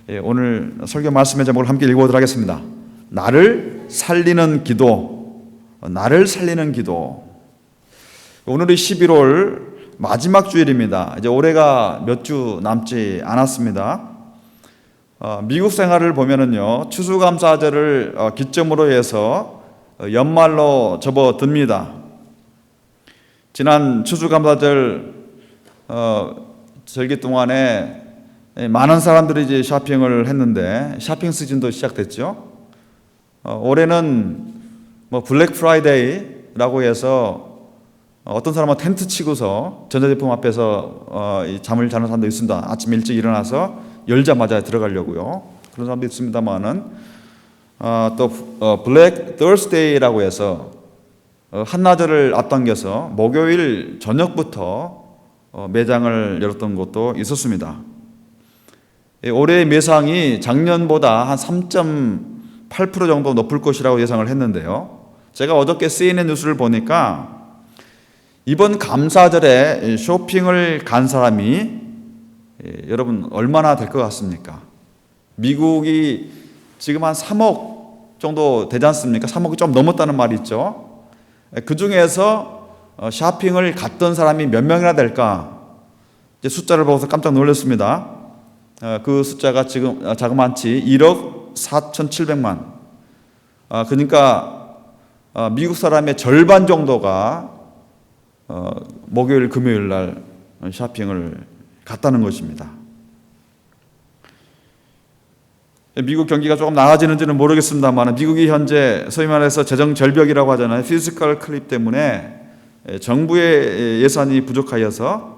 오늘 설교 말씀의 제목을 함께 읽어보도록 하겠습니다. 나를 살리는 기도, 나를 살리는 기도. 오늘이 11월 마지막 주일입니다. 이제 올해가 몇 주 남지 않았습니다. 미국 생활을 보면은요, 추수감사절을 기점으로 해서 연말로 접어듭니다. 지난 추수감사절 절기 동안에 많은 사람들이 이제 쇼핑을 했는데 쇼핑 시즌도 시작됐죠. 올해는 블랙 프라이데이라고 해서 어떤 사람은 텐트 치고서 전자제품 앞에서 잠을 자는 사람도 있습니다. 아침 일찍 일어나서 열자마자 들어가려고요. 그런 사람도 있습니다만은 또 블랙 더스데이라고 해서 한나절을 앞당겨서 목요일 저녁부터 매장을 열었던 곳도 있었습니다. 올해의 매상이 작년보다 한 3.8% 정도 높을 것이라고 예상을 했는데요. 제가 어저께 CNN 뉴스를 보니까 이번 감사절에 쇼핑을 간 사람이 여러분 얼마나 될 것 같습니까? 미국이 지금 한 3억 정도 되지 않습니까? 3억이 좀 넘었다는 말이 있죠. 그 중에서 쇼핑을 갔던 사람이 몇 명이나 될까? 이제 숫자를 보고서 깜짝 놀랐습니다. 그 숫자가 지금 자그마치 1억 4,700만. 그러니까 미국 사람의 절반 정도가 목요일, 금요일 날 쇼핑을 갔다는 것입니다. 미국 경기가 조금 나아지는지는 모르겠습니다만 미국이 현재 소위 말해서 재정 절벽이라고 하잖아요. 피지컬 클립 때문에 정부의 예산이 부족하여서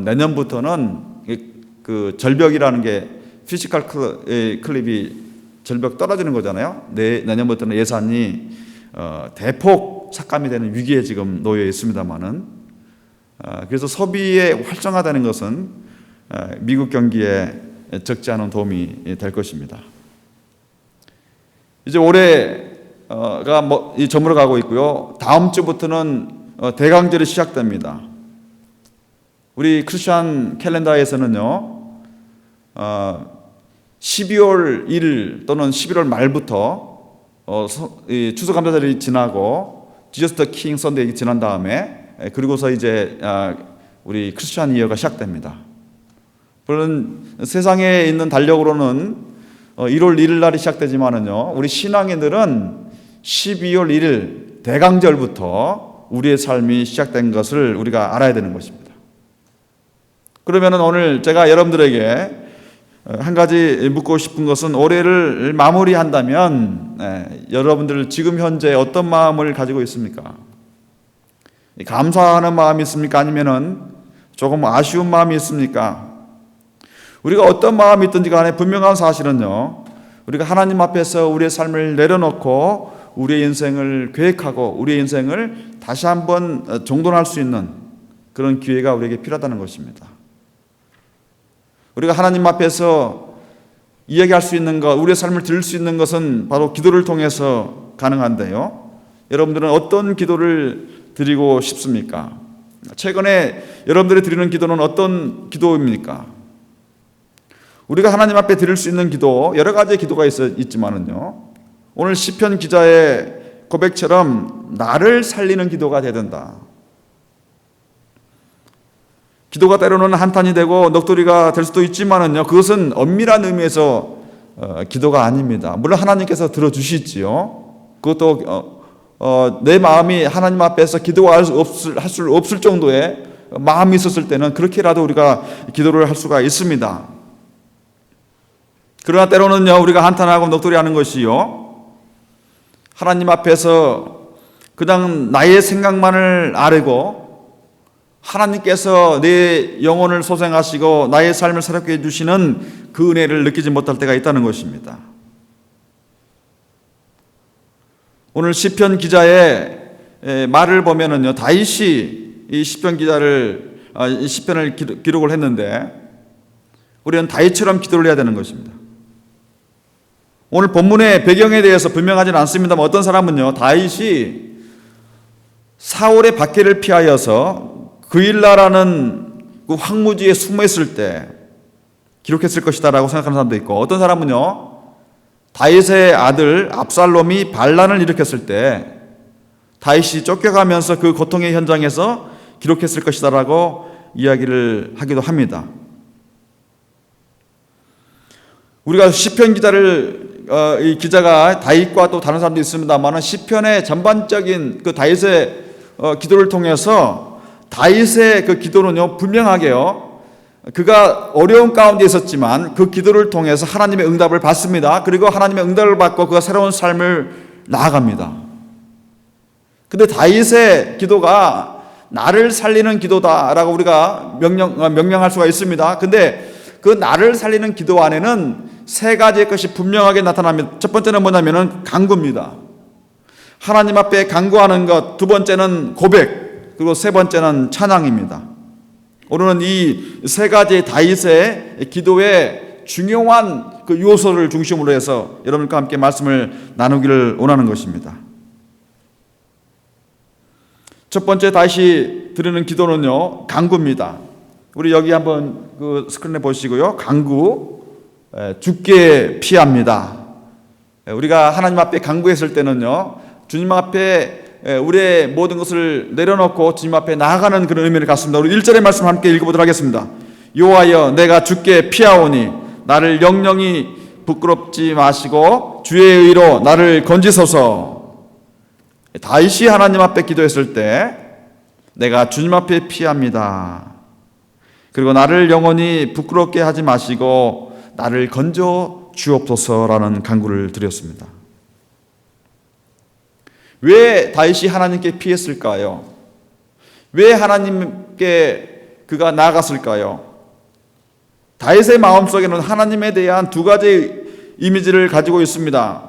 내년부터는 그 절벽이라는 게 피지컬 클립이 절벽 떨어지는 거잖아요. 내년부터는 예산이 대폭 삭감이 되는 위기에 지금 놓여 있습니다만은 그래서 소비에 활성화되는 것은 미국 경기에 적지 않은 도움이 될 것입니다. 이제 올해가 저물어 가고 있고요. 다음 주부터는 대강절이 시작됩니다. 우리 크리스천 캘린더에서는요, 12월 1일 또는 11월 말부터 추수감사절이 지나고 지저스 더 킹 선데이 지난 다음에 그리고서 이제 우리 크리스천 이어가 시작됩니다. 물론 세상에 있는 달력으로는 1월 1일 날이 시작되지만은요, 우리 신앙인들은 12월 1일 대강절부터 우리의 삶이 시작된 것을 우리가 알아야 되는 것입니다. 그러면은 오늘 제가 여러분들에게 한 가지 묻고 싶은 것은 올해를 마무리한다면 여러분들 지금 현재 어떤 마음을 가지고 있습니까? 감사하는 마음이 있습니까? 아니면은 조금 아쉬운 마음이 있습니까? 우리가 어떤 마음이 있든지 간에 분명한 사실은요, 우리가 하나님 앞에서 우리의 삶을 내려놓고 우리의 인생을 계획하고 우리의 인생을 다시 한번 정돈할 수 있는 그런 기회가 우리에게 필요하다는 것입니다. 우리가 하나님 앞에서 이야기할 수 있는 것, 우리의 삶을 들을 수 있는 것은 바로 기도를 통해서 가능한데요. 여러분들은 어떤 기도를 드리고 싶습니까? 최근에 여러분들이 드리는 기도는 어떤 기도입니까? 우리가 하나님 앞에 드릴 수 있는 기도, 여러 가지의 기도가 있지만은요, 오늘 시편 기자의 고백처럼 나를 살리는 기도가 되야 된다. 기도가 때로는 한탄이 되고 넋두리가 될 수도 있지만은요, 그것은 엄밀한 의미에서 기도가 아닙니다. 물론 하나님께서 들어주시지요. 그것도 내 마음이 하나님 앞에서 기도할 수 없을 정도의 마음이 있었을 때는 그렇게라도 우리가 기도를 할 수가 있습니다. 그러나 때로는요, 우리가 한탄하고 넋두리하는 것이요, 하나님 앞에서 그냥 나의 생각만을 아뢰고 하나님께서 내 영혼을 소생하시고 나의 삶을 새롭게 해주시는 그 은혜를 느끼지 못할 때가 있다는 것입니다. 오늘 시편 기자의 말을 보면은요, 다윗이 이 시편을 기록을 했는데 우리는 다윗처럼 기도를 해야 되는 것입니다. 오늘 본문의 배경에 대해서 분명하지는 않습니다만 어떤 사람은요, 다윗이 사울의 박해를 피하여서 그일라라는 그 황무지에 숨어 있을 때 기록했을 것이다라고 생각하는 사람도 있고, 어떤 사람은요, 다윗의 아들 압살롬이 반란을 일으켰을 때 다윗이 쫓겨가면서 그 고통의 현장에서 기록했을 것이다라고 이야기를 하기도 합니다. 우리가 시편 이 기자가 다윗과 또 다른 사람도 있습니다만 시편의 전반적인 그 다윗의 기도를 통해서 다윗의 그 기도는요, 분명하게요, 그가 어려운 가운데 있었지만 그 기도를 통해서 하나님의 응답을 받습니다. 그리고 하나님의 응답을 받고 그가 새로운 삶을 나아갑니다. 근데 다윗의 기도가 나를 살리는 기도다라고 우리가 명명할 수가 있습니다. 근데 그 나를 살리는 기도 안에는 세 가지의 것이 분명하게 나타납니다. 첫 번째는 뭐냐면은 간구입니다. 하나님 앞에 간구하는 것, 두 번째는 고백, 그리고 세 번째는 찬양입니다. 오늘은 이 세 가지 다윗의 기도의 중요한 그 요소를 중심으로 해서 여러분과 함께 말씀을 나누기를 원하는 것입니다. 첫 번째 다윗이 드리는 기도는요, 간구입니다. 우리 여기 한번 그 스크린에 보시고요. 간구, 주께 피합니다. 우리가 하나님 앞에 간구했을 때는요, 주님 앞에 우리의 모든 것을 내려놓고 주님 앞에 나아가는 그런 의미를 갖습니다. 우리 1절의 말씀 함께 읽어보도록 하겠습니다. 여호와여, 내가 주께 피하오니 나를 영영히 부끄럽지 마시고 주의 의로 나를 건지소서. 다윗이 하나님 앞에 기도했을 때 내가 주님 앞에 피합니다. 그리고 나를 영원히 부끄럽게 하지 마시고 나를 건져 주옵소서라는 간구를 드렸습니다. 왜 다윗이 하나님께 피했을까요? 왜 하나님께 그가 나아갔을까요? 다윗의 마음속에는 하나님에 대한 두 가지 이미지를 가지고 있습니다.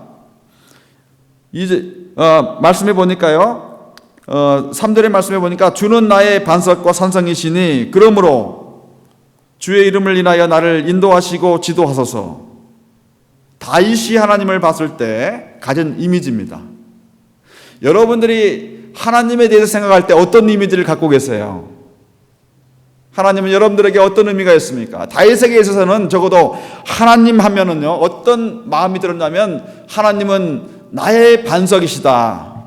이제 말씀해 보니까요, 3절의 말씀해 보니까 주는 나의 반석과 산성이시니 그러므로 주의 이름을 인하여 나를 인도하시고 지도하소서. 다윗이 하나님을 봤을 때 가진 이미지입니다. 여러분들이 하나님에 대해서 생각할 때 어떤 이미지를 갖고 계세요? 하나님은 여러분들에게 어떤 의미가 있습니까? 다윗에게 있어서는 적어도 하나님 하면은요, 어떤 마음이 들었냐면 하나님은 나의 반석이시다.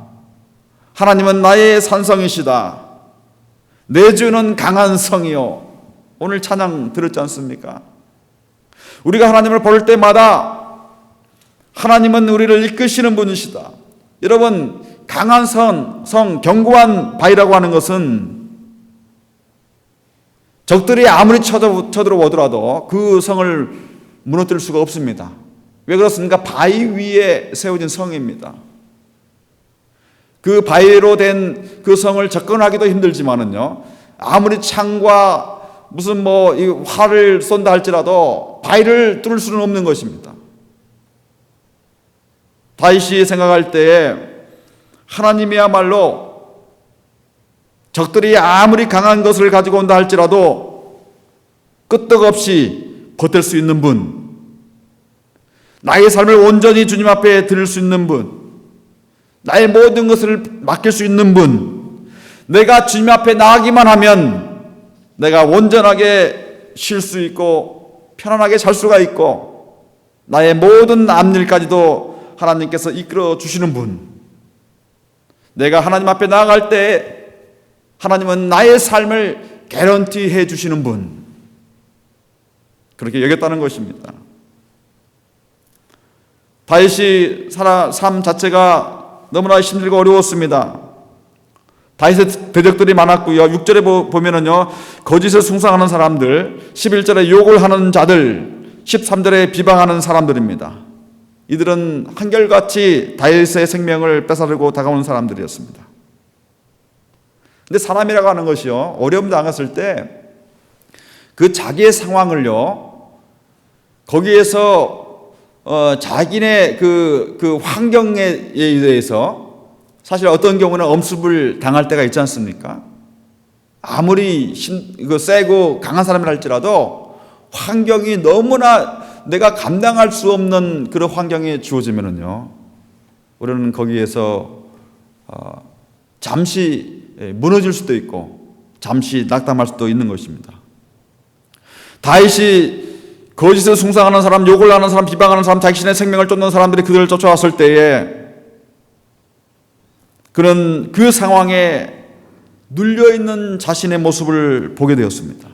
하나님은 나의 산성이시다. 내 주는 강한 성이요. 오늘 찬양 들었지 않습니까? 우리가 하나님을 볼 때마다 하나님은 우리를 이끄시는 분이시다. 여러분, 강한 성, 견고한 바위라고 하는 것은 적들이 아무리 쳐들어오더라도 그 성을 무너뜨릴 수가 없습니다. 왜 그렇습니까? 바위 위에 세워진 성입니다. 그 바위로 된 그 성을 접근하기도 힘들지만은요, 아무리 창과 무슨 이 활을 쏜다 할지라도 바위를 뚫을 수는 없는 것입니다. 다윗이 생각할 때에 하나님이야말로 적들이 아무리 강한 것을 가지고 온다 할지라도 끄떡없이 버틸 수 있는 분, 나의 삶을 온전히 주님 앞에 드릴 수 있는 분, 나의 모든 것을 맡길 수 있는 분, 내가 주님 앞에 나가기만 하면 내가 온전하게 쉴 수 있고 편안하게 잘 수가 있고 나의 모든 앞일까지도 하나님께서 이끌어 주시는 분, 내가 하나님 앞에 나아갈 때 하나님은 나의 삶을 개런티 해 주시는 분, 그렇게 여겼다는 것입니다. 다윗이 삶 자체가 너무나 힘들고 어려웠습니다. 다윗의 대적들이 많았고요. 6절에 보면은요, 거짓을 숭상하는 사람들, 11절에 욕을 하는 자들, 13절에 비방하는 사람들입니다. 이들은 한결같이 다윗의 생명을 뺏어들고 다가오는 사람들이었습니다. 근데 사람이라고 하는 것이요, 어려움 당했을 때 그 자기의 상황을요, 거기에서 자기네 그 환경에 의해서 사실 어떤 경우는 엄습을 당할 때가 있지 않습니까? 아무리 세고 강한 사람이라 할지라도 환경이 너무나 내가 감당할 수 없는 그런 환경에 주어지면은요, 우리는 거기에서 잠시 무너질 수도 있고 잠시 낙담할 수도 있는 것입니다. 다윗이 거짓을 숭상하는 사람, 욕을 하는 사람, 비방하는 사람, 자신의 생명을 쫓는 사람들이 그들을 쫓아왔을 때에 그는 그 상황에 눌려있는 자신의 모습을 보게 되었습니다.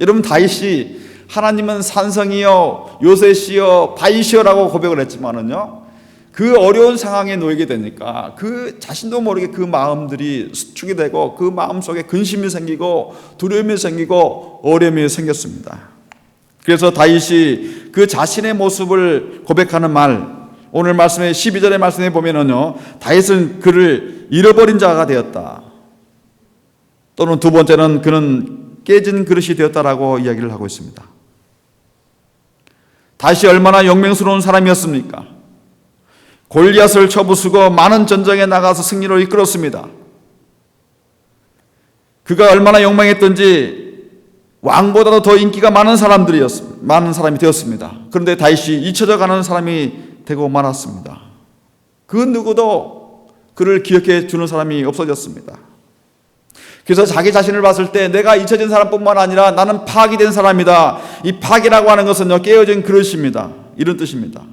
여러분, 다윗이 하나님은 산성이여 요새시여 바이시여라고 고백을 했지만은요, 그 어려운 상황에 놓이게 되니까 그 자신도 모르게 그 마음들이 수축이 되고 그 마음속에 근심이 생기고 두려움이 생기고 어려움이 생겼습니다. 그래서 다윗이 그 자신의 모습을 고백하는 말, 오늘 말씀의 12절의 말씀에 보면은요, 다윗은 그를 잃어버린 자가 되었다, 또는 두 번째는 그는 깨진 그릇이 되었다라고 이야기를 하고 있습니다. 다윗이 얼마나 용맹스러운 사람이었습니까? 골리앗을 쳐부수고 많은 전쟁에 나가서 승리로 이끌었습니다. 그가 얼마나 용맹했던지 왕보다도 더 인기가 많은 사람이 되었습니다. 그런데 다윗이 잊혀져가는 사람이 되고 말았습니다. 그 누구도 그를 기억해 주는 사람이 없어졌습니다. 그래서 자기 자신을 봤을 때 내가 잊혀진 사람뿐만 아니라 나는 파악이 된 사람이다. 이 파악이라고 하는 것은요, 깨어진 그릇입니다. 이런 뜻입니다.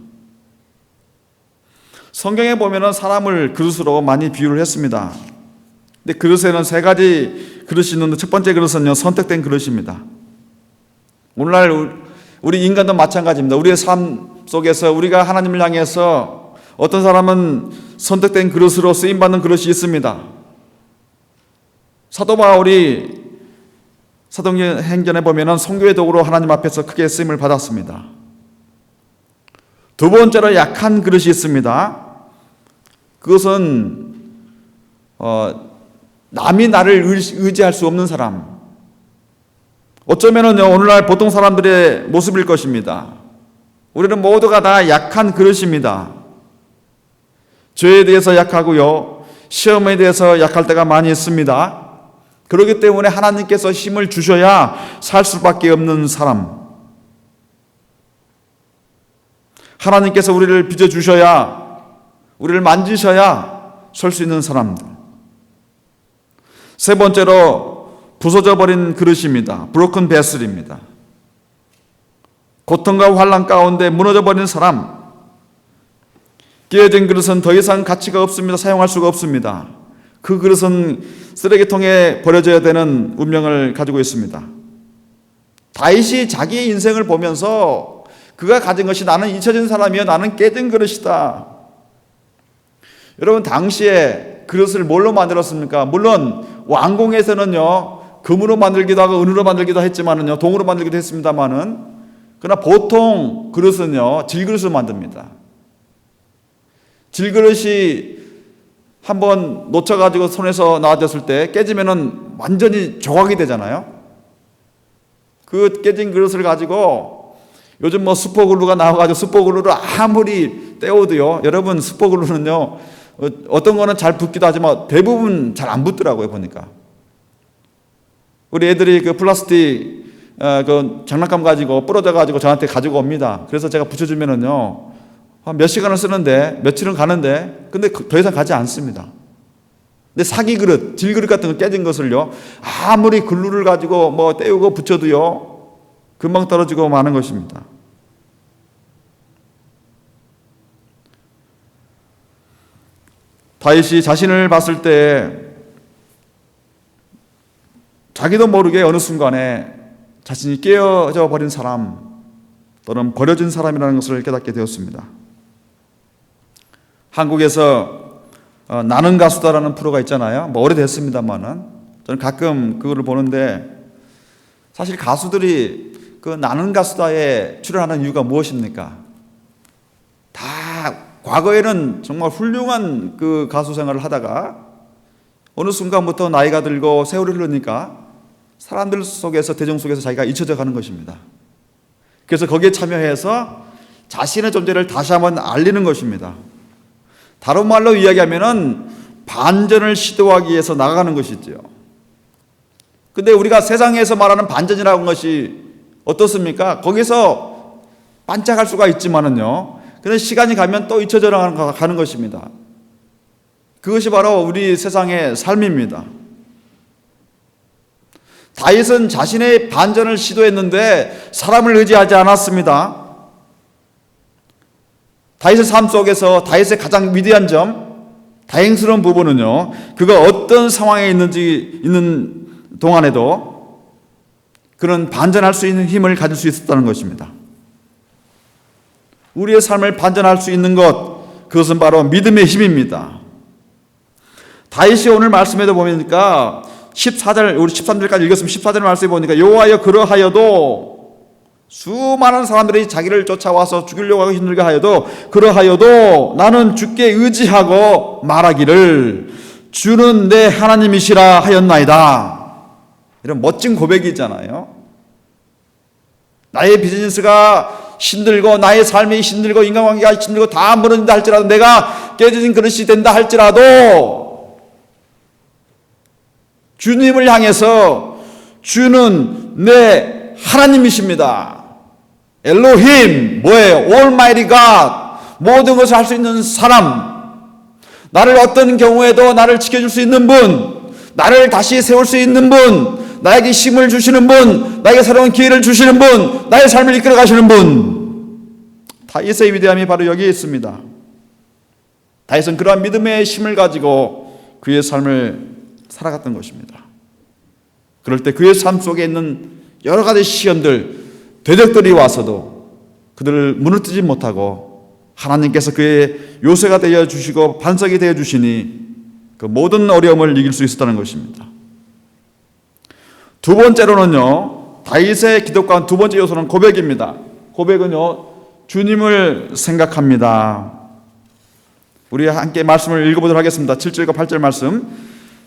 성경에 보면은 사람을 그릇으로 많이 비유를 했습니다. 근데 그릇에는 세 가지 그릇이 있는데 첫 번째 그릇은요, 선택된 그릇입니다. 오늘날 우리 인간도 마찬가지입니다. 우리의 삶 속에서 우리가 하나님을 향해서 어떤 사람은 선택된 그릇으로 쓰임받는 그릇이 있습니다. 사도 바울이 사도행전에 보면은 선교의 도구로 하나님 앞에서 크게 쓰임을 받았습니다. 두 번째로 약한 그릇이 있습니다. 그것은 남이 나를 의지할 수 없는 사람, 어쩌면은요, 오늘날 보통 사람들의 모습일 것입니다. 우리는 모두가 다 약한 그릇입니다. 죄에 대해서 약하고요, 시험에 대해서 약할 때가 많이 있습니다. 그렇기 때문에 하나님께서 힘을 주셔야 살 수밖에 없는 사람, 하나님께서 우리를 빚어주셔야, 우리를 만지셔야 설 수 있는 사람들. 세 번째로 부서져 버린 그릇입니다. 브로큰 베슬입니다. 고통과 환난 가운데 무너져 버린 사람, 깨어진 그릇은 더 이상 가치가 없습니다. 사용할 수가 없습니다. 그 그릇은 쓰레기통에 버려져야 되는 운명을 가지고 있습니다. 다윗이 자기의 인생을 보면서 그가 가진 것이 나는 잊혀진 사람이요, 나는 깨진 그릇이다. 여러분, 당시에 그릇을 뭘로 만들었습니까? 물론 왕궁에서는요, 금으로 만들기도 하고 은으로 만들기도 했지만은요, 동으로 만들기도 했습니다만은, 그러나 보통 그릇은요, 질그릇을 만듭니다. 질그릇이 한번 놓쳐가지고 손에서 나와졌을 때 깨지면은 완전히 조각이 되잖아요. 그 깨진 그릇을 가지고 요즘 뭐 슈퍼글루가 나와가지고 슈퍼글루를 아무리 떼어도요, 여러분, 슈퍼글루는요, 어떤 거는 잘 붙기도 하지만 대부분 잘 안 붙더라고요, 보니까. 우리 애들이 그 플라스틱 그 장난감 가지고 부러져 가지고 저한테 가지고 옵니다. 그래서 제가 붙여주면은요, 몇 시간을 쓰는데 며칠은 가는데 근데 더 이상 가지 않습니다. 근데 사기 그릇, 질그릇 같은 거 깨진 것을요, 아무리 글루를 가지고 뭐 떼우고 붙여도요, 금방 떨어지고 마는 것입니다. 다윗이 자신을 봤을 때 자기도 모르게 어느 순간에 자신이 깨어져 버린 사람 또는 버려진 사람이라는 것을 깨닫게 되었습니다. 한국에서 나는 가수다라는 프로가 있잖아요. 뭐 오래됐습니다만은 저는 가끔 그거를 보는데, 사실 가수들이 그 나는 가수다에 출연하는 이유가 무엇입니까? 다 과거에는 정말 훌륭한 그 가수 생활을 하다가 어느 순간부터 나이가 들고 세월이 흐르니까 사람들 속에서, 대중 속에서 자기가 잊혀져 가는 것입니다. 그래서 거기에 참여해서 자신의 존재를 다시 한번 알리는 것입니다. 다른 말로 이야기하면은 반전을 시도하기 위해서 나가는 것이죠. 근데 우리가 세상에서 말하는 반전이라고 하는 것이 어떻습니까? 거기서 반짝할 수가 있지만은요, 그런데 시간이 가면 또 잊혀져 가는 것입니다. 그것이 바로 우리 세상의 삶입니다. 다윗은 자신의 반전을 시도했는데 사람을 의지하지 않았습니다. 다윗의 삶 속에서 다윗의 가장 위대한 점, 다행스러운 부분은요, 그가 어떤 상황에 있는 동안에도 그는 반전할 수 있는 힘을 가질 수 있었다는 것입니다. 우리의 삶을 반전할 수 있는 것, 그것은 바로 믿음의 힘입니다. 다윗이 오늘 말씀에도 보니까 14절, 우리 13절까지 읽었으면 14절 말씀에 보니까 여호와여 그러하여도 수많은 사람들이 자기를 쫓아와서 죽이려고 하고 힘들게 하여도 그러하여도 나는 주께 의지하고 말하기를 주는 내 하나님이시라 하였나이다. 이런 멋진 고백이잖아요. 나의 비즈니스가 힘들고 나의 삶이 힘들고 인간관계가 힘들고 다 무너진다 할지라도 내가 깨진 그릇이 된다 할지라도 주님을 향해서 주는 내 하나님이십니다. 엘로힘, 뭐예요? Almighty God, 모든 것을 할 수 있는 사람, 나를 어떤 경우에도 나를 지켜줄 수 있는 분, 나를 다시 세울 수 있는 분, 나에게 힘을 주시는 분, 나에게 새로운 기회를 주시는 분, 나의 삶을 이끌어 가시는 분. 다윗의 위대함이 바로 여기에 있습니다. 다윗은 그러한 믿음의 힘을 가지고 그의 삶을 살아갔던 것입니다. 그럴 때 그의 삶 속에 있는 여러 가지 시련들, 대적들이 와서도 그들을 무너뜨리지 못하고 하나님께서 그의 요새가 되어 주시고 반석이 되어 주시니 그 모든 어려움을 이길 수 있었다는 것입니다. 두 번째로는요, 다윗의 기독과 두 번째 요소는 고백입니다. 고백은요, 주님을 생각합니다. 우리 함께 말씀을 읽어보도록 하겠습니다. 7절과 8절 말씀.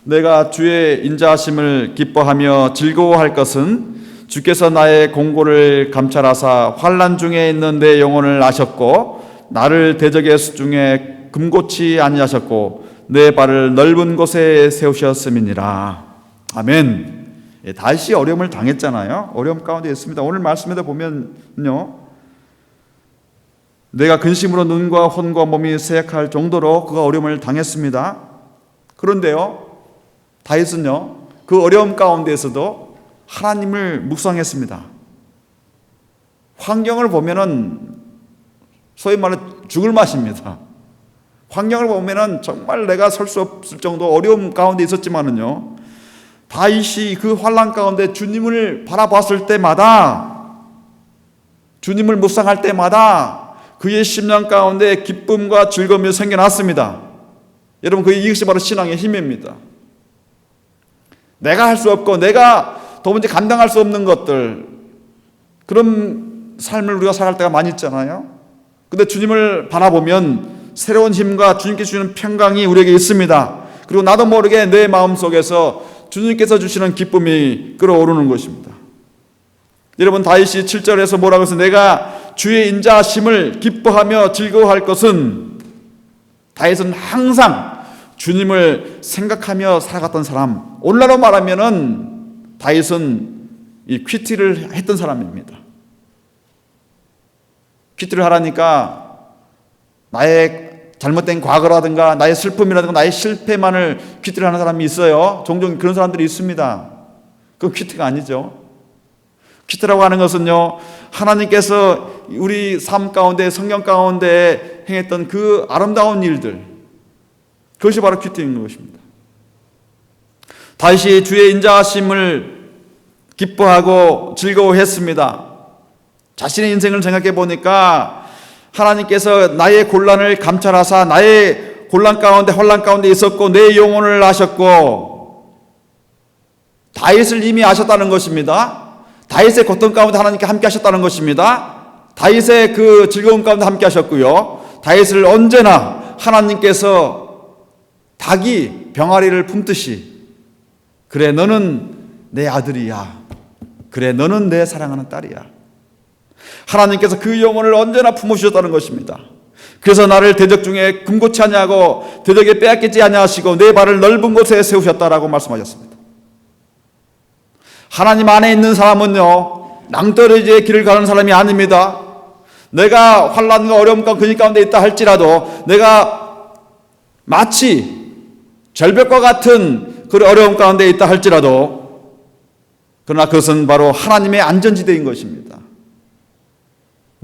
내가 주의 인자하심을 기뻐하며 즐거워할 것은 주께서 나의 공고를 감찰하사 환난 중에 있는 내 영혼을 아셨고 나를 대적의 수중에 금고치 아니하셨고 내 발을 넓은 곳에 세우셨음이니라. 아멘. 다윗이 어려움을 당했잖아요. 어려움 가운데 있습니다. 오늘 말씀에도 보면요, 내가 근심으로 눈과 혼과 몸이 쇠약할 정도로 그가 어려움을 당했습니다. 그런데요, 다윗은요, 그 어려움 가운데에서도 하나님을 묵상했습니다. 환경을 보면은 소위 말해 죽을 맛입니다. 환경을 보면은 정말 내가 설 수 없을 정도 어려움 가운데 있었지만은요, 다윗이 그 환난 가운데 주님을 바라봤을 때마다, 주님을 묵상할 때마다 그의 심령 가운데 기쁨과 즐거움이 생겨났습니다. 여러분, 이것이 바로 신앙의 힘입니다. 내가 할 수 없고 내가 도무지 감당할 수 없는 것들, 그런 삶을 우리가 살아갈 때가 많이 있잖아요. 근데 주님을 바라보면 새로운 힘과 주님께 주시는 평강이 우리에게 있습니다. 그리고 나도 모르게 내 마음속에서 주님께서 주시는 기쁨이 끓어오르는 것입니다. 여러분, 다윗이 7절에서 뭐라고 해서 내가 주의 인자하심을 기뻐하며 즐거워할 것은, 다윗은 항상 주님을 생각하며 살아갔던 사람, 오늘날로 말하면은 다윗은 이 퀴티를 했던 사람입니다. 퀴티를 하라니까 나의 잘못된 과거라든가 나의 슬픔이라든가 나의 실패만을 퀴티를 하는 사람이 있어요. 종종 그런 사람들이 있습니다. 그건 퀴티가 아니죠. 퀴티라고 하는 것은요, 하나님께서 우리 삶 가운데, 성경 가운데 행했던 그 아름다운 일들, 그것이 바로 퀴티인 것입니다. 다윗이 주의 인자하심을 기뻐하고 즐거워했습니다. 자신의 인생을 생각해 보니까 하나님께서 나의 곤란을 감찰하사 나의 곤란 가운데 환난 가운데 있었고 내 영혼을 아셨고, 다윗을 이미 아셨다는 것입니다. 다윗의 고통 가운데 하나님께 함께 하셨다는 것입니다. 다윗의 그 즐거움 가운데 함께 하셨고요, 다윗을 언제나 하나님께서 닭이 병아리를 품듯이, 그래 너는 내 아들이야, 그래 너는 내 사랑하는 딸이야, 하나님께서 그 영혼을 언제나 품으셨다는 것입니다. 그래서 나를 대적 중에 금고치 아니하고 대적에 빼앗기지 아니하시고 내 발을 넓은 곳에 세우셨다라고 말씀하셨습니다. 하나님 안에 있는 사람은요, 낭떠러지의 길을 가는 사람이 아닙니다. 내가 환난과 어려움과 근심 가운데 있다 할지라도, 내가 마치 절벽과 같은 그 어려움 가운데 있다 할지라도, 그러나 그것은 바로 하나님의 안전지대인 것입니다.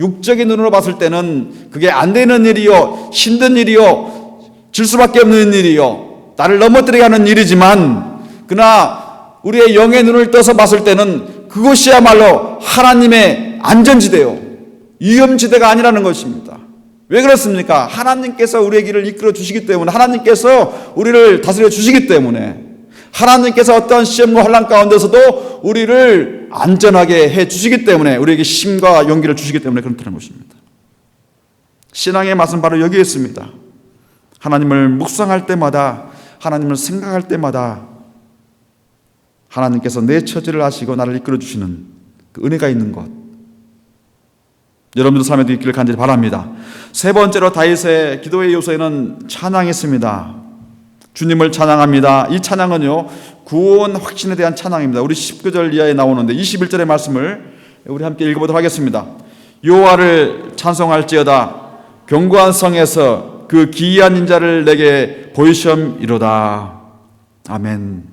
육적인 눈으로 봤을 때는 그게 안 되는 일이요, 힘든 일이요, 질 수밖에 없는 일이요, 나를 넘어뜨리게 하는 일이지만, 그러나 우리의 영의 눈을 떠서 봤을 때는 그것이야말로 하나님의 안전지대요, 위험지대가 아니라는 것입니다. 왜 그렇습니까? 하나님께서 우리의 길을 이끌어 주시기 때문에, 하나님께서 우리를 다스려 주시기 때문에, 하나님께서 어떤 시험과 환난 가운데서도 우리를 안전하게 해 주시기 때문에, 우리에게 힘과 용기를 주시기 때문에 그렇다는 것입니다. 신앙의 맛은 바로 여기에 있습니다. 하나님을 묵상할 때마다, 하나님을 생각할 때마다 하나님께서 내 처지를 아시고 나를 이끌어 주시는 그 은혜가 있는 것, 여러분들 삶에도 있기를 간절히 바랍니다. 세 번째로 다윗의 기도의 요소에는 찬양이 있습니다. 주님을 찬양합니다. 이 찬양은요, 구원 확신에 대한 찬양입니다. 우리 19절 이하에 나오는데 21절의 말씀을 우리 함께 읽어보도록 하겠습니다. 여호와를 찬송할지어다. 견고한 성에서 그 기이한 인자를 내게 보이시옵이로다. 아멘.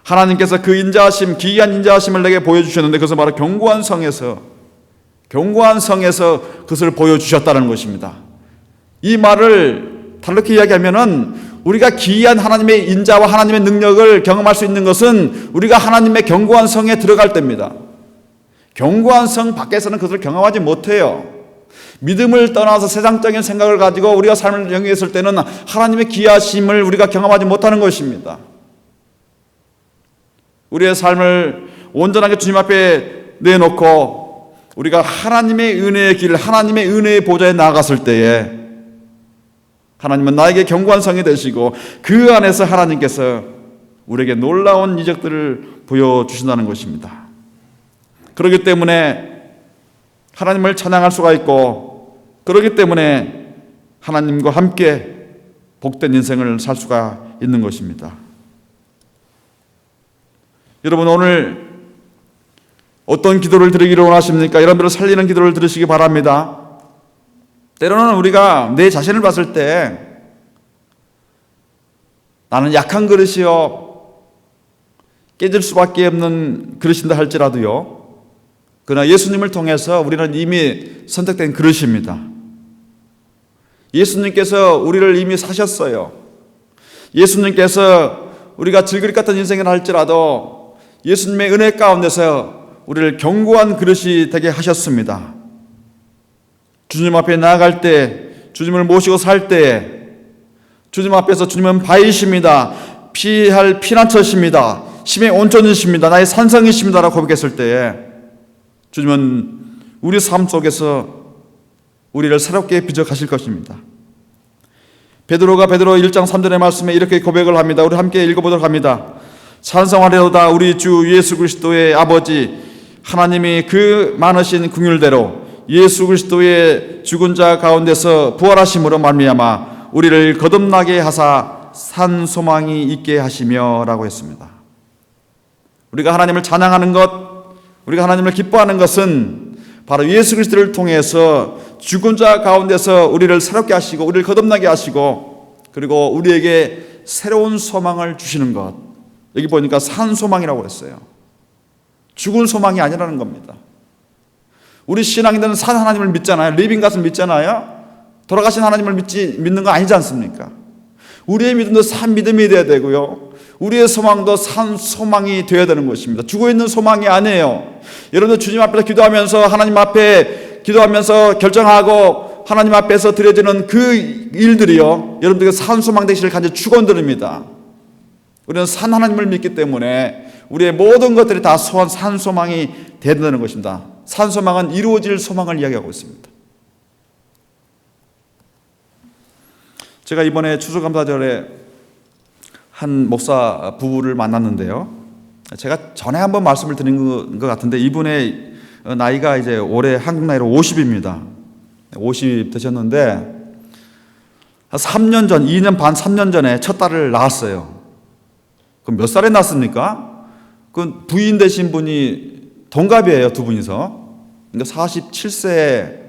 하나님께서 그 인자하심, 기이한 인자하심을 내게 보여주셨는데, 그것은 바로 견고한 성에서 그것을 보여주셨다는 것입니다. 이 말을 다르게 이야기하면은, 우리가 기이한 하나님의 인자와 하나님의 능력을 경험할 수 있는 것은 우리가 하나님의 견고한 성에 들어갈 때입니다. 견고한 성 밖에서는 그것을 경험하지 못해요. 믿음을 떠나서 세상적인 생각을 가지고 우리가 삶을 영위했을 때는 하나님의 기이하심을 우리가 경험하지 못하는 것입니다. 우리의 삶을 온전하게 주님 앞에 내놓고 우리가 하나님의 은혜의 길, 하나님의 은혜의 보좌에 나아갔을 때에 하나님은 나에게 견고한 성이 되시고, 그 안에서 하나님께서 우리에게 놀라운 이적들을 보여주신다는 것입니다. 그렇기 때문에 하나님을 찬양할 수가 있고, 그렇기 때문에 하나님과 함께 복된 인생을 살 수가 있는 것입니다. 여러분, 오늘 어떤 기도를 드리기를 원하십니까? 여러분들을 살리는 기도를 들으시기 바랍니다. 때로는 우리가 내 자신을 봤을 때 나는 약한 그릇이요, 깨질 수밖에 없는 그릇인다 할지라도요, 그러나 예수님을 통해서 우리는 이미 선택된 그릇입니다. 예수님께서 우리를 이미 사셨어요. 예수님께서 우리가 질그릇 같은 인생을 할지라도 예수님의 은혜 가운데서 우리를 견고한 그릇이 되게 하셨습니다. 주님 앞에 나아갈 때, 주님을 모시고 살 때, 주님 앞에서 주님은 바위십니다, 피할 피난처십니다, 심의 온전이십니다, 나의 산성이십니다 라고 고백했을 때에 주님은 우리 삶 속에서 우리를 새롭게 빚어가실 것입니다. 베드로가 베드로 1장 3절의 말씀에 이렇게 고백을 합니다. 우리 함께 읽어보도록 합니다. 찬송하리로다 우리 주 예수 그리스도의 아버지 하나님이 그 많으신 긍휼대로 예수 그리스도의 죽은 자 가운데서 부활하심으로 말미암아 우리를 거듭나게 하사 산 소망이 있게 하시며 라고 했습니다. 우리가 하나님을 찬양하는 것, 우리가 하나님을 기뻐하는 것은 바로 예수 그리스도를 통해서 죽은 자 가운데서 우리를 새롭게 하시고 우리를 거듭나게 하시고, 그리고 우리에게 새로운 소망을 주시는 것. 여기 보니까 산 소망이라고 했어요. 죽은 소망이 아니라는 겁니다. 우리 신앙인들은 산 하나님을 믿잖아요. 리빙 갓을 믿잖아요. 돌아가신 하나님을 믿는 거 아니지 않습니까? 우리의 믿음도 산 믿음이 되어야 되고요, 우리의 소망도 산 소망이 되어야 되는 것입니다. 죽어있는 소망이 아니에요. 여러분들 주님 앞에서 기도하면서, 하나님 앞에 기도하면서 결정하고 하나님 앞에서 드려지는 그 일들이요, 여러분들에게 산 소망 되시를 간절히 축원드립니다. 우리는 산 하나님을 믿기 때문에 우리의 모든 것들이 다 산 소망이 되어야 된다는 것입니다. 산 소망은 이루어질 소망을 이야기하고 있습니다. 제가 이번에 추수감사절에 한 목사 부부를 만났는데요, 제가 전에 한번 말씀을 드린 것 같은데 이분의 나이가 이제 올해 한국 나이로 50입니다. 50 되셨는데 한 3년 전, 2년 반, 3년 전에 첫 딸을 낳았어요. 그럼 몇 살에 낳았습니까? 그 부인 되신 분이 동갑이에요, 두 분이서. 그러니까 47세에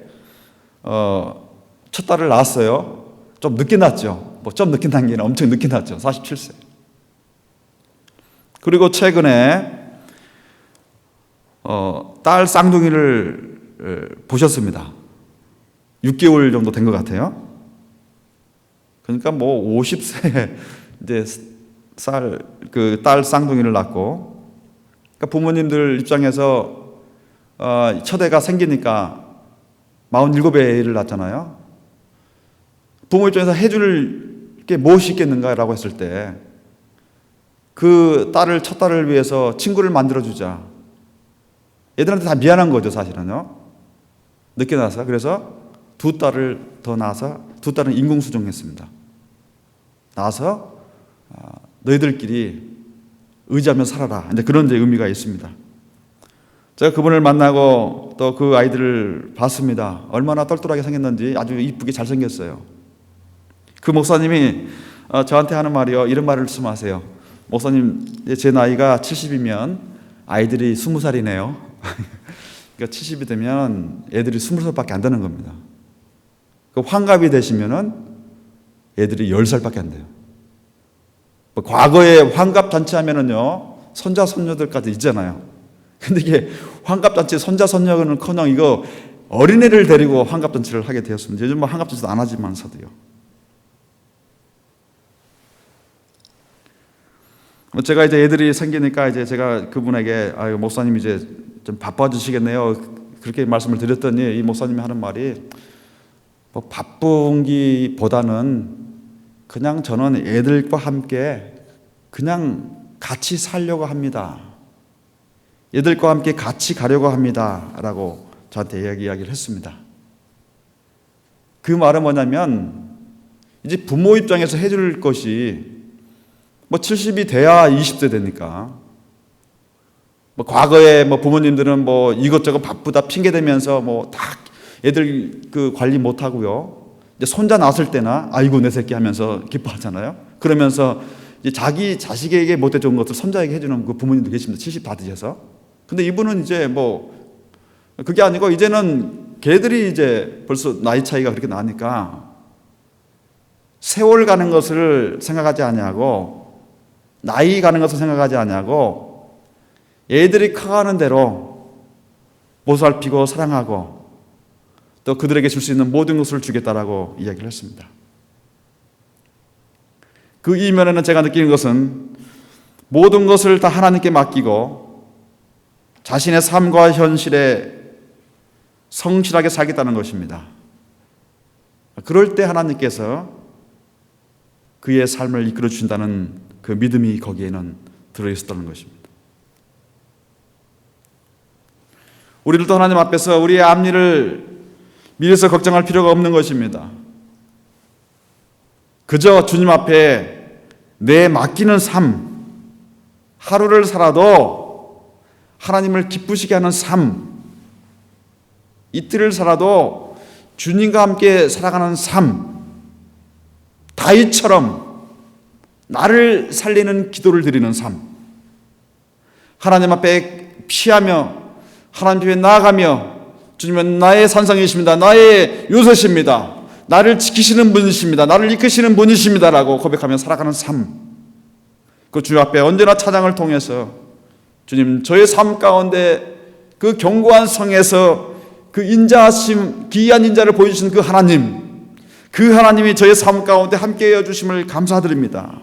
첫 딸을 낳았어요. 좀 늦게 낳았죠. 뭐 좀 늦게 낳은 게 아니라 엄청 늦게 낳았죠. 47세. 그리고 최근에 딸 쌍둥이를 보셨습니다. 6개월 정도 된 것 같아요. 그러니까 뭐 50세 이제 딸 쌍둥이를 낳고, 그러니까 부모님들 입장에서 첫 애가 생기니까 47의 애를 낳잖아요. 부모 입장에서 해줄 게 무엇이 있겠는가라고 했을 때 그 첫 딸을 위해서 친구를 만들어주자. 애들한테 다 미안한 거죠, 사실은요. 늦게 낳아서. 그래서 두 딸을 더 낳아서 두 딸은 인공수정했습니다. 낳아서 너희들끼리 의지하며 살아라. 이제 그런 의미가 있습니다. 제가 그분을 만나고 또 그 아이들을 봤습니다. 얼마나 똘똘하게 생겼는지 아주 이쁘게 잘생겼어요. 그 목사님이 저한테 하는 말이요, 이런 말을 말씀하세요. 목사님, 제 나이가 70이면 아이들이 20살이네요. 그러니까 70이 되면 애들이 20살밖에 안 되는 겁니다. 그 환갑이 되시면은 애들이 10살밖에 안 돼요. 과거에 환갑 잔치 하면은요, 손자 손녀들까지 있잖아요. 근데 이게 환갑 잔치 손자 손녀는커녕 이거 어린애를 데리고 환갑 잔치를 하게 되었습니다. 요즘 뭐 환갑 잔치도 안 하지만서도요. 제가 이제 애들이 생기니까 이제 제가 그분에게 목사님 이제 좀 바빠지시겠네요. 그렇게 말씀을 드렸더니 이 목사님이 하는 말이 뭐 바쁜기보다는 그냥 저는 애들과 함께 그냥 같이 살려고 합니다. 애들과 함께 같이 가려고 합니다. 라고 저한테 이야기를 했습니다. 그 말은 뭐냐면 이제 부모 입장에서 해줄 것이 뭐 70이 돼야 20세 되니까 뭐 과거에 뭐 부모님들은 뭐 이것저것 바쁘다 핑계 대면서 뭐 다 애들 그 관리 못 하고요. 이제 손자 낳았을 때나 아이고 내 새끼 하면서 기뻐하잖아요. 그러면서 이제 자기 자식에게 못 해준 것을 손자에게 해주는 그 부모님도 계십니다. 70 다 드셔서. 근데 이분은 이제 뭐 그게 아니고 이제는 걔들이 이제 벌써 나이 차이가 그렇게 나니까 세월 가는 것을 생각하지 아니하고 나이 가는 것을 생각하지 아니하고 애들이 커가는 대로 보살피고 사랑하고 또 그들에게 줄 수 있는 모든 것을 주겠다라고 이야기를 했습니다. 그 이면에는 제가 느끼는 것은 모든 것을 다 하나님께 맡기고 자신의 삶과 현실에 성실하게 살겠다는 것입니다. 그럴 때 하나님께서 그의 삶을 이끌어 주신다는 그 믿음이 거기에는 들어있었다는 것입니다. 우리들도 하나님 앞에서 우리의 앞일을 미래서 걱정할 필요가 없는 것입니다. 그저 주님 앞에 내 맡기는 삶, 하루를 살아도 하나님을 기쁘시게 하는 삶, 이틀을 살아도 주님과 함께 살아가는 삶, 다윗처럼 나를 살리는 기도를 드리는 삶, 하나님 앞에 피하며 하나님 앞에 나아가며 주님은 나의 산성이십니다. 나의 요새십니다. 나를 지키시는 분이십니다. 나를 이끄시는 분이십니다. 라고 고백하며 살아가는 삶, 그 주님 앞에 언제나 찬양을 통해서 주님, 저의 삶 가운데 그 견고한 성에서 그 인자하심, 기이한 인자를 보여주신 그 하나님이 저의 삶 가운데 함께해 주심을 감사드립니다.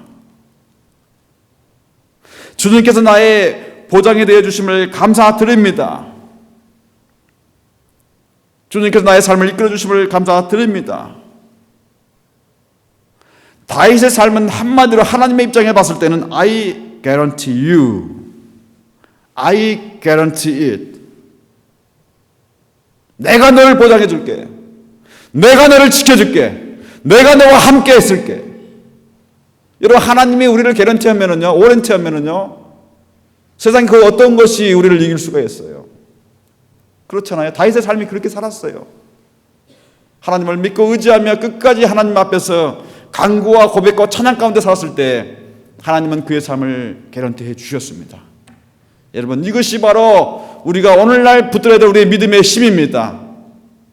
주님께서 나의 보장이 되어 주심을 감사드립니다. 주님께서 나의 삶을 이끌어 주심을 감사드립니다. 다윗의 삶은 한마디로 하나님의 입장에 봤을 때는 I guarantee you, I guarantee it. 내가 너를 보장해 줄게. 내가 너를 지켜줄게. 내가 너와 함께 있을게. 여러분, 하나님이 우리를 개런티하면은요, 오렌티하면은요, 세상 그 어떤 것이 우리를 이길 수가 있어요. 그렇잖아요. 다윗의 삶이 그렇게 살았어요. 하나님을 믿고 의지하며 끝까지 하나님 앞에서 간구와 고백과 찬양 가운데 살았을 때 하나님은 그의 삶을 개런티해 주셨습니다. 여러분, 이것이 바로 우리가 오늘날 붙들어야 될 우리의 믿음의 힘입니다.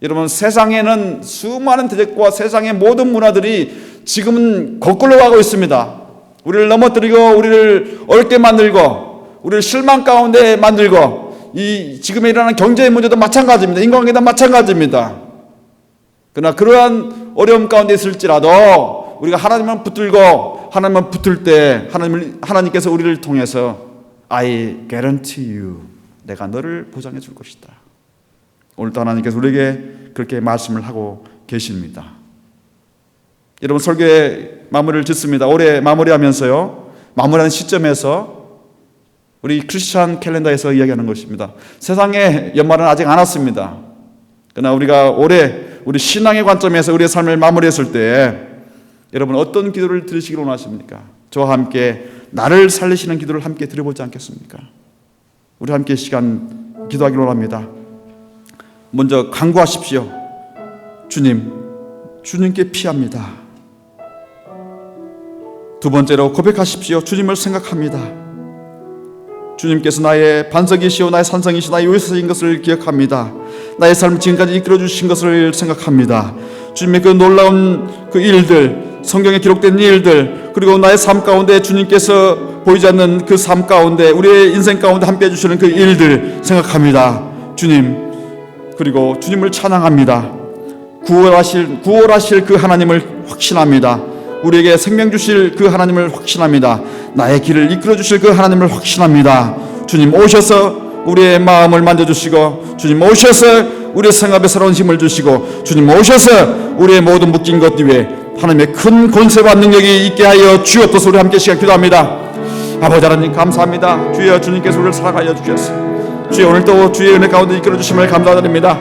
여러분, 세상에는 수많은 대적과 세상의 모든 문화들이 지금은 거꾸로 가고 있습니다. 우리를 넘어뜨리고 우리를 어렵게 만들고 우리를 실망 가운데 만들고 이 지금에 일어나는 경제의 문제도 마찬가지입니다. 인간관계도 마찬가지입니다. 그러나 그러한 어려움 가운데 있을지라도 우리가 하나님만 붙들고 하나님만 붙을 때 하나님께서 우리를 통해서 I guarantee you, 내가 너를 보장해 줄 것이다. 오늘도 하나님께서 우리에게 그렇게 말씀을 하고 계십니다. 여러분, 설교의 마무리를 짓습니다. 올해 마무리하면서요, 마무리하는 시점에서 우리 크리스찬 캘린더에서 이야기하는 것입니다. 세상의 연말은 아직 안 왔습니다. 그러나 우리가 올해 우리 신앙의 관점에서 우리의 삶을 마무리했을 때 여러분 어떤 기도를 드리시기를 원하십니까? 저와 함께 나를 살리시는 기도를 함께 드려보지 않겠습니까? 우리 함께 시간 기도하기를 원합니다. 먼저 간구하십시오. 주님께 피합니다. 두 번째로 고백하십시오. 주님을 생각합니다. 주님께서 나의 반석이시오, 나의 산성이시오, 나의 요새인 것을 기억합니다. 나의 삶을 지금까지 이끌어주신 것을 생각합니다. 주님의 그 놀라운 그 일들, 성경에 기록된 일들, 그리고 나의 삶 가운데 주님께서 보이지 않는 그 삶 가운데, 우리의 인생 가운데 함께 해주시는 그 일들 생각합니다. 주님, 그리고 주님을 찬양합니다. 구원하실 그 하나님을 확신합니다. 우리에게 생명 주실 그 하나님을 확신합니다. 나의 길을 이끌어 주실 그 하나님을 확신합니다. 주님 오셔서 우리의 마음을 만져주시고, 주님 오셔서 우리의 생각에 새로운 힘을 주시고, 주님 오셔서 우리의 모든 묶인 것 위에 하나님의 큰 권세와 능력이 있게 하여 주옵소서. 우리 함께 시간 기도합니다. 아버지 하나님 감사합니다. 주여, 주님께서 우리를 사랑하여 주셨습니다. 주여, 오늘도 주의 은혜 가운데 이끌어 주심을 감사드립니다.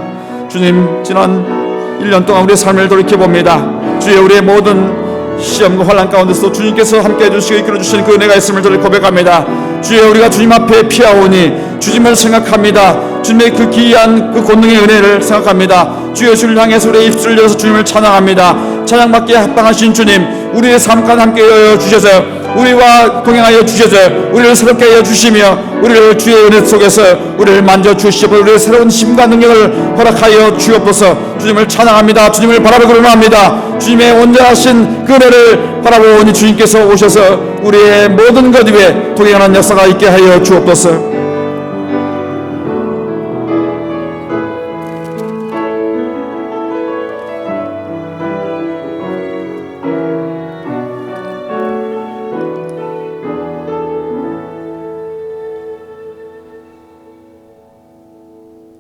주님, 지난 1년 동안 우리의 삶을 돌이켜봅니다. 주여, 우리의 모든 시험과 환난 가운데서 주님께서 함께해 주시고 이끌어 주시는 그 은혜가 있음을 저를 고백합니다. 주여, 우리가 주님 앞에 피하오니 주님을 생각합니다. 주님의 그 기이한 그 권능의 은혜를 생각합니다. 주여, 주를 향해서 우리의 입술을 열어서 주님을 찬양합니다. 찬양받기에 합당하신 주님, 우리의 삶 가운데 함께하여 주셔서 우리와 동행하여 주셔서 우리를 새롭게 하여 주시며, 우리를 주의 은혜 속에서 우리를 만져 주시고 우리의 새로운 힘과 능력을 허락하여 주옵소서. 주님을 찬양합니다. 주님을 바라보고 기도합니다. 주님의 온전하신 그 은혜를 바라보니 주님께서 오셔서 우리의 모든 것 위에 동행하는 역사가 있게 하여 주옵소서.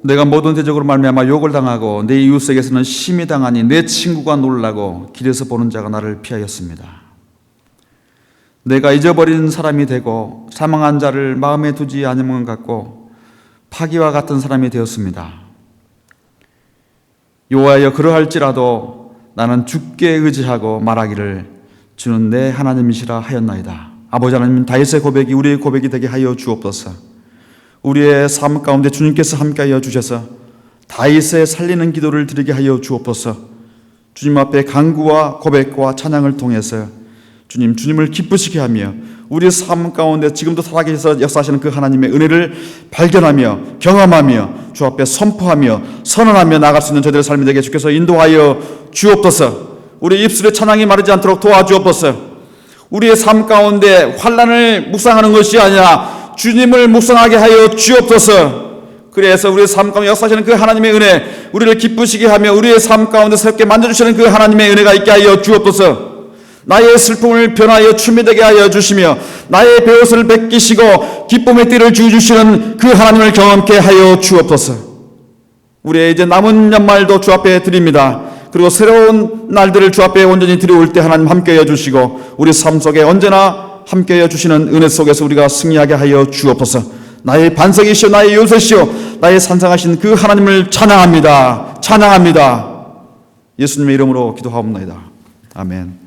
내가 모든 대적으로 말미암아 욕을 당하고 내 이웃에게서는 심히 당하니 내 친구가 놀라고 길에서 보는 자가 나를 피하였습니다. 내가 잊어버린 사람이 되고 사망한 자를 마음에 두지 않으면 같고 파기와 같은 사람이 되었습니다. 여호와여, 그러할지라도 나는 주께 의지하고 말하기를 주는 내 하나님이시라 하였나이다. 아버지 하나님, 다윗의 고백이 우리의 고백이 되게 하여 주옵소서. 우리의 삶 가운데 주님께서 함께하여 주셔서 다윗의 살리는 기도를 드리게 하여 주옵소서. 주님 앞에 간구와 고백과 찬양을 통해서 주님을 기쁘시게 하며 우리의 삶 가운데 지금도 살아계셔서 역사하시는 그 하나님의 은혜를 발견하며 경험하며 주 앞에 선포하며 선언하며 나아갈 수 있는 저들의 삶이 되게 주께서 인도하여 주옵소서. 우리 입술에 찬양이 마르지 않도록 도와주옵소서. 우리의 삶 가운데 환난을 묵상하는 것이 아니라 주님을 묵상하게 하여 주옵소서. 그래서 우리의 삶 가운데 역사하시는 그 하나님의 은혜, 우리를 기쁘시게 하며 우리의 삶 가운데 새롭게 만져주시는 그 하나님의 은혜가 있게 하여 주옵소서. 나의 슬픔을 변하여 춤이 되게 하여 주시며 나의 배옷을 벗기시고 기쁨의 띠를 주시는 그 하나님을 경험케 하여 주옵소서. 우리의 이제 남은 연말도 주 앞에 드립니다. 그리고 새로운 날들을 주 앞에 온전히 드려올 때 하나님 함께해 주시고 우리 삶 속에 언제나 함께해 주시는 은혜 속에서 우리가 승리하게 하여 주옵소서. 나의 반석이시오, 나의 요새시오, 나의 산성하신 그 하나님을 찬양합니다. 찬양합니다. 예수님의 이름으로 기도하옵나이다. 아멘.